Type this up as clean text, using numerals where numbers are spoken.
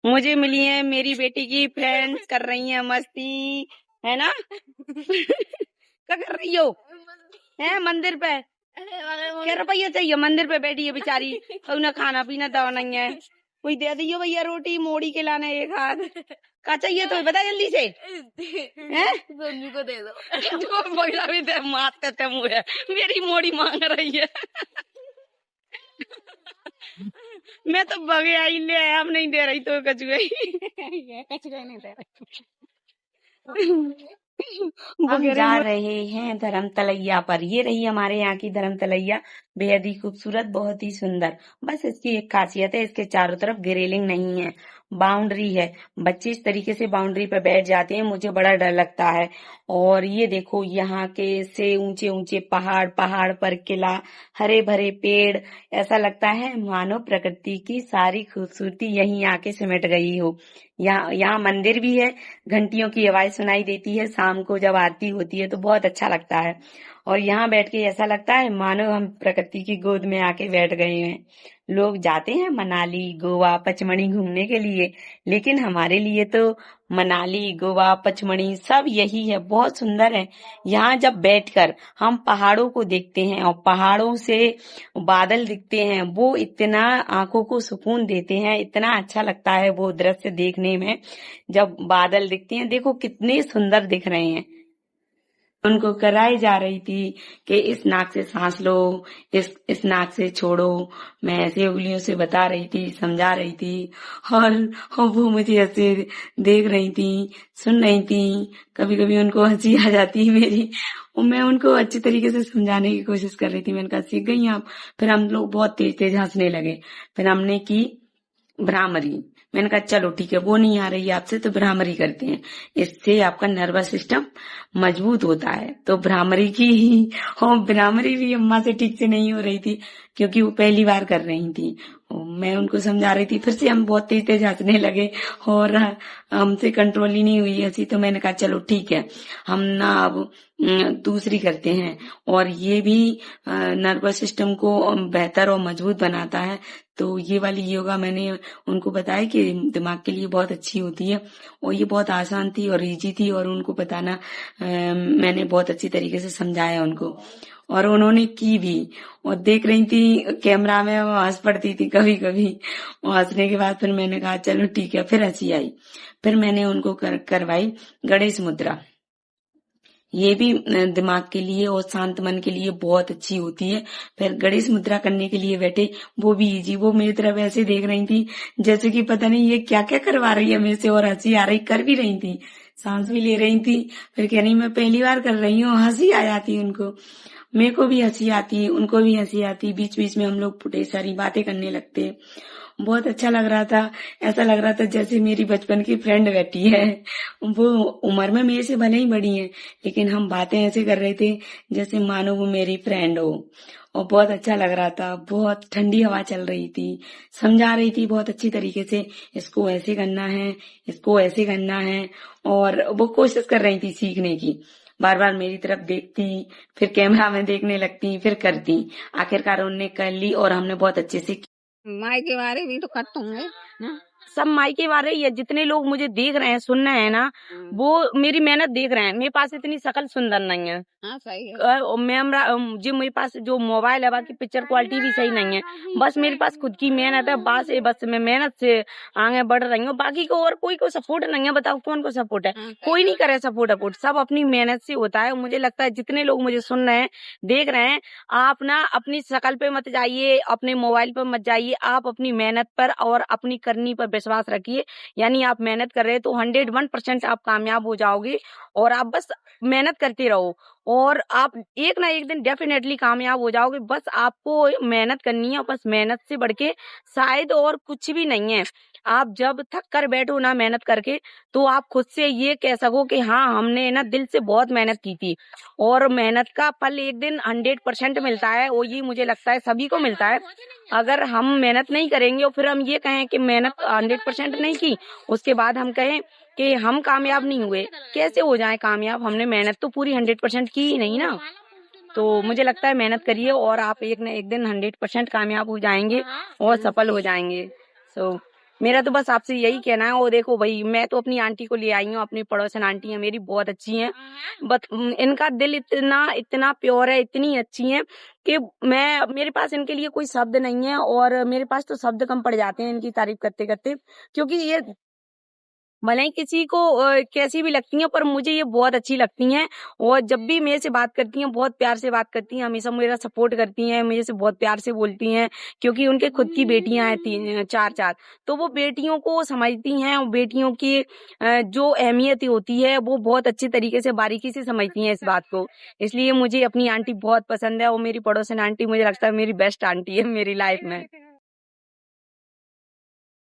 मुझे मिली है मेरी बेटी की फ्रेंड्स, कर रही हैं मस्ती, है ना? क्या कर रही हो? है मंदिर पे क्या रुपया चाहिए? मंदिर पे बैठी है बेचारी, और ना खाना पीना दवा नहीं है। कोई दे दियो भैया रोटी मोड़ी के लाना एक हाथ। क्या चाहिए तो बता जल्दी से। हैं? मम्मी को दे दो। जो बगला भी दे मारते थे मुझे, मेरी मोड़ी मांग रही है। मैं तो बगे आई ले आया, अब नहीं दे रही तो कचुए नहीं दे रही। हम जा रहे हैं धर्म तलैया पर। ये रही हमारे यहाँ की धर्म तलैया, बेहद ही खूबसूरत, बहुत ही सुंदर। बस इसकी एक खासियत है, इसके चारों तरफ ग्रिलिंग नहीं है, बाउंड्री है। बच्चे इस तरीके से बाउंड्री पर बैठ जाते हैं, मुझे बड़ा डर लगता है। और ये देखो यहाँ के से ऊंचे ऊंचे पहाड़, पहाड़ पर किला, हरे भरे पेड़, ऐसा लगता है मानो प्रकृति की सारी खूबसूरती यहीं आके सिमट गई हो। यहाँ मंदिर भी है, घंटियों की आवाज सुनाई देती है शाम को जब आरती होती है, तो बहुत अच्छा लगता है। और यहाँ बैठ के ऐसा लगता है मानो हम प्रकृति की गोद में आके बैठ गए हैं। लोग जाते हैं मनाली, गोवा, पचमणी घूमने के लिए, लेकिन हमारे लिए तो मनाली, गोवा, पचमणी सब यही है, बहुत सुंदर है। यहाँ जब बैठकर हम पहाड़ों को देखते हैं और पहाड़ों से बादल दिखते हैं, वो इतना आंखों को सुकून देते हैं, इतना अच्छा लगता है वो दृश्य देखने में। जब बादल दिखते हैं, देखो कितने सुंदर दिख रहे हैं। उनको कराई जा रही थी कि इस नाक से सांस लो, इस नाक से छोड़ो। मैं ऐसे उंगलियों से बता रही थी, समझा रही थी, और वो मुझे ऐसे देख रही थी, सुन रही थी। कभी कभी उनको हंसी आ जाती है मेरी, और मैं उनको अच्छी तरीके से समझाने की कोशिश कर रही थी। मैंने कहा सीख गई आप। फिर हम लोग बहुत तेज तेज हंसने लगे। फिर हमने की भ्रामरी। मैंने कहा चलो ठीक है, वो नहीं आ रही आपसे तो भ्रामरी करते हैं, इससे आपका नर्वस सिस्टम मजबूत होता है। तो भ्रामरी की ही, और भ्रामरी भी अम्मा से ठीक से नहीं हो रही थी, क्योंकि वो पहली बार कर रही थी। और मैं उनको समझा रही थी, फिर से हम बहुत तेज तेज हंसने लगे, और हमसे कंट्रोल ही नहीं हुई हंसी। तो मैंने कहा चलो ठीक है, हम ना अब दूसरी करते हैं, और ये भी नर्वस सिस्टम को बेहतर और मजबूत बनाता है। तो ये वाली योगा मैंने उनको बताया कि दिमाग के लिए बहुत अच्छी होती है, और ये बहुत आसान थी और इजी थी, और उनको बताना मैंने बहुत अच्छी तरीके से समझाया उनको, और उन्होंने की भी। और देख रही थी कैमरा में, वो हंस पड़ती थी कभी कभी। और हंसने के बाद फिर मैंने कहा चलो ठीक है, फिर हंसी आई। फिर मैंने उनको करवाई गणेश मुद्रा। ये भी दिमाग के लिए और शांत मन के लिए बहुत अच्छी होती है। फिर गणेश मुद्रा करने के लिए बैठे, वो भी इजी। वो मेरी तरफ ऐसे देख रही थी जैसे कि पता नहीं ये क्या क्या करवा रही है मेरे से, और हंसी आ रही, कर भी रही थी, सांस भी ले रही थी। फिर कह रही मैं पहली बार कर रही हूँ, हंसी आ जाती उनको। मेरे को भी हंसी आती, उनको भी हंसी आती। बीच बीच में हम लोग ढेर सारी बातें करने लगते। बहुत अच्छा लग रहा था। ऐसा लग रहा था जैसे मेरी बचपन की फ्रेंड बैठी है। वो उम्र में मेरे से भले ही बड़ी है, लेकिन हम बातें ऐसे कर रहे थे जैसे मानो वो मेरी फ्रेंड हो। और बहुत अच्छा लग रहा था, बहुत ठंडी हवा चल रही थी, समझा रही थी बहुत अच्छी तरीके से, इसको ऐसे करना है, इसको ऐसे करना है। और वो कोशिश कर रही थी सीखने की, बार बार मेरी तरफ देखती, फिर कैमरा में देखने लगती, फिर करती। आखिरकार उनने कर ली और हमने बहुत अच्छे से। माई के बारे भी तो करता हूँ ना? सब माई के बारे ही है। जितने लोग मुझे देख रहे हैं, सुन रहे हैं ना, वो मेरी मेहनत देख रहे हैं। मेरे पास इतनी शकल सुंदर नहीं है। हाँ सही है। जो मेरे पास जो मोबाइल है, बाकी पिक्चर क्वालिटी भी सही नहीं है। बस मेरे पास खुद की मेहनत है, बस मैं मेहनत से आगे बढ़ रही हूँ। बाकी को और कोई को सपोर्ट नहीं है। बताओ कौन को सपोर्ट है? कोई नहीं करे सपोर्ट। सब अपनी मेहनत से होता है। मुझे लगता है जितने लोग मुझे सुन रहे हैं, देख रहे हैं, आप ना अपनी शकल पे मत जाइए, अपने मोबाइल पर मत जाइए, आप अपनी मेहनत पर और अपनी करनी पर विश्वास रखिए। यानी आप मेहनत कर रहे हैं तो 101% आप कामयाब हो जाओगे। और आप बस मेहनत करते रहो, और आप एक ना एक दिन डेफिनेटली कामयाब हो जाओगे। बस आपको मेहनत करनी है, बस मेहनत से बढ़ के शायद और कुछ भी नहीं है। आप जब थक कर बैठो ना मेहनत करके, तो आप खुद से ये कह सको कि हाँ, हमने ना दिल से बहुत मेहनत की थी, और मेहनत का फल एक दिन 100% मिलता है। और ये मुझे लगता है सभी को मिलता है। अगर हम मेहनत नहीं करेंगे और फिर हम ये कहें कि मेहनत 100% नहीं की, उसके बाद हम कहें कि हम कामयाब नहीं हुए, कैसे हो जाए कामयाब? हमने मेहनत तो पूरी 100% की ही नहीं ना। तो मुझे लगता है मेहनत करिए, और आप एक न एक दिन 100% कामयाब हो जाएंगे और सफल हो जाएंगे। सो मेरा तो बस आपसे यही कहना है। और देखो भाई, मैं तो अपनी आंटी को ले आई हूँ, अपनी पड़ोसन आंटी है मेरी, बहुत अच्छी हैं। बट इनका दिल इतना इतना प्योर है, इतनी अच्छी हैं कि मेरे पास इनके लिए कोई शब्द नहीं है, और मेरे पास तो शब्द कम पड़ जाते हैं इनकी तारीफ करते करते, क्योंकि ये भले ही किसी को कैसी भी लगती हैं, पर मुझे ये बहुत अच्छी लगती हैं। और जब भी मेरे से बात करती हैं, बहुत प्यार से बात करती हैं, हमेशा मेरा सपोर्ट करती हैं, मेरे से बहुत प्यार से बोलती हैं, क्योंकि उनके खुद की बेटियां हैं, तीन चार चार। तो वो बेटियों को समझती हैं, और बेटियों की जो अहमियत होती है वो बहुत अच्छे तरीके से, बारीकी से समझती हैं इस बात को। इसलिए मुझे अपनी आंटी बहुत पसंद है, और मेरी पड़ोसन आंटी मुझे लगता है मेरी बेस्ट आंटी है मेरी लाइफ में।